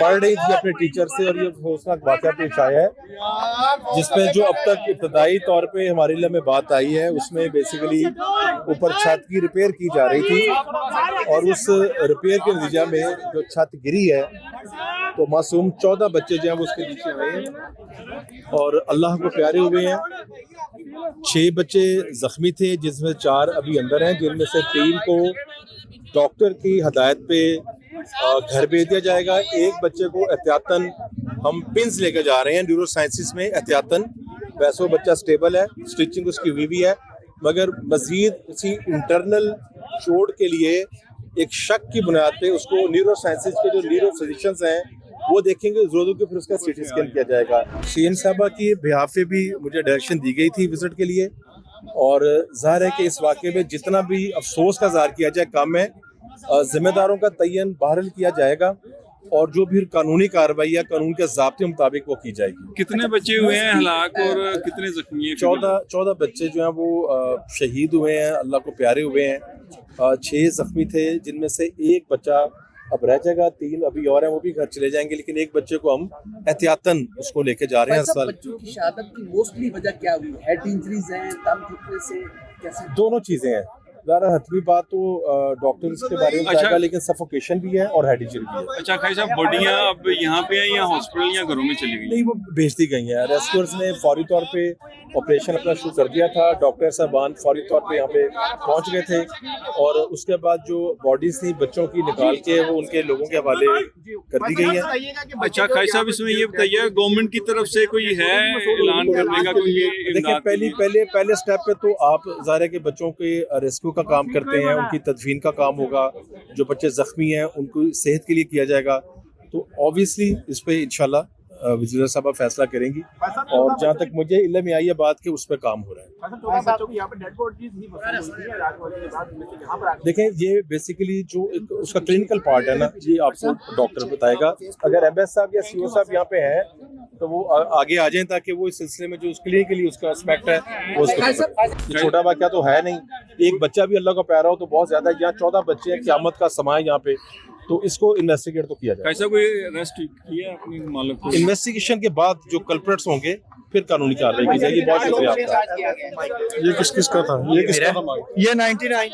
پڑھ رہی تھی اپنے ٹیچر سے، اور یہ افسوسناک واقعہ پیش آیا ہے جس میں جو اب تک ابتدائی طور پہ ہمارے علم میں بات آئی ہے، اس میں بیسیکلی اوپر چھت کی ریپیئر کی جا رہی تھی، اور اس ریپیئر کے نتیجہ میں جو چھت گری ہے تو معصوم 14 بچے جو ہیں وہ اس کے نیچے ہوئے ہیں اور اللہ کو پیارے ہوئے ہیں۔ 6 بچے زخمی تھے جس میں 4 ابھی اندر ہیں، جن میں سے 3 کو ڈاکٹر کی ہدایت پہ گھر بھیج دیا جائے گا۔ ایک بچے کو احتیاطاً ہم پنس لے کے جا رہے ہیں نیورو سائنسز میں احتیاطاً، ویسے وہ بچہ سٹیبل ہے، سٹیچنگ اس کی ہوئی بھی ہے، مگر مزید اسی انٹرنل چوٹ کے لیے ایک شک کی بنیاد پہ اس کو نیورو سائنسز کے جو نیورو فزیشنز ہیں وہ دیکھیں گے، ضرورت ہوگی پھر اس کا سی ٹی اسکین کیا جائے گا۔ سی این صاحبہ کی بہاف پہ بھی مجھے ڈائریکشن دی گئی تھی وزٹ کے لیے، اور ظاہر ہے کہ اس واقعے میں جتنا بھی افسوس کا اظہار کیا جائے کم ہے، ذمہ داروں کا تعین بہرحال کیا جائے گا، اور جو بھی قانونی کارروائی ہے قانون کے ضابطے مطابق وہ کی جائے گی۔ کتنے بچے ہوئے ہیں ہلاک اور کتنے زخمی ہیں؟ 14 بچے جو ہیں وہ شہید ہوئے ہیں، اللہ کو پیارے ہوئے ہیں، 6 زخمی تھے جن میں سے ایک بچہ اب رہ جائے گا، 3 ابھی اور ہیں وہ بھی گھر چلے جائیں گے، لیکن ایک بچے کو ہم احتیاطاً اس کو لے کے جا رہے ہیں اسپتال۔ بچوں کی شہادت کی موسٹلی وجہ کیا ہوئی؟ ہیڈ انجریز ہیں، دم گھٹنے سے کیسے؟ دونوں چیزیں ہیں، ظاہر حتمی بات تو ڈاکٹر اس کے بارے میں بتائے گا، لیکن سفوکیشن بھی ہے اور ہیڈ انجری بھی ہے۔ اچھا خیر صاحب، باڈیاں اب یہاں پہ ہیں یا ہاسپٹل یا گھروں میں چلی گئی؟ نہیں، وہ بھیج دی گئی ہیں، ریسکیورز نے فوری طور پہ آپریشن اپنا شروع کر دیا تھا، ڈاکٹر صاحبان فوری طور پہ یہاں پہ پہنچ گئے تھے، اور اس کے بعد جو باڈیز تھی بچوں کی نکال کے وہ ان کے لوگوں کے حوالے کر دی گئی ہیں۔ اچھا خیر صاحب، اس میں یہ بتائیے گورنمنٹ کی طرف سے کوئی ہے اعلان کرنے کا کوئی دیکھیں پہلے سٹیپ پہ تو آپ ظاہر ہے کہ بچوں کے ریسکیو کا کام کرتے ہیں، ان کی تدفین کا کام ہوگا، جو بچے زخمی ہیں ان کو صحت کے لیے کیا جائے گا، تو آبویسلی اس پہ انشاءاللہ وزیر صاحبہ فیصلہ کریں گی، اور جہاں تک مجھے علم میں آئی ہے بات کہ اس پہ کام ہو رہا ہے۔ دیکھیں یہ بیسیکلی جو اس کا کلینکل پارٹ ہے نا، یہ آپ کو ڈاکٹر بتائے گا، اگر ایم ایس صاحب یا سی او صاحب یہاں پہ ہیں تو وہ آگے آ جائیں تاکہ وہ اس سلسلے میں جو اس کلینکلی اس کا اسپیکٹ ہے وہ اس کو چھوٹا واقعہ تو ہے نہیں، ایک بچہ بھی اللہ کا پیارا ہو تو بہت زیادہ ہے، یہاں 14 بچے ہیں، قیامت کا سماں ہے یہاں پہ، تو اس کو انویسٹیگیٹ تو کیا جائے۔ ایسا کوئی ارسٹ کیا اپنی مالک کو؟ انویسٹیگیشن کے بعد جو کلپریٹس ہوں گے پھر قانونی کارروائی کی جائے گی۔ بہت شکریہ آپ کا۔ یہ کس کا تھا؟ یہ 99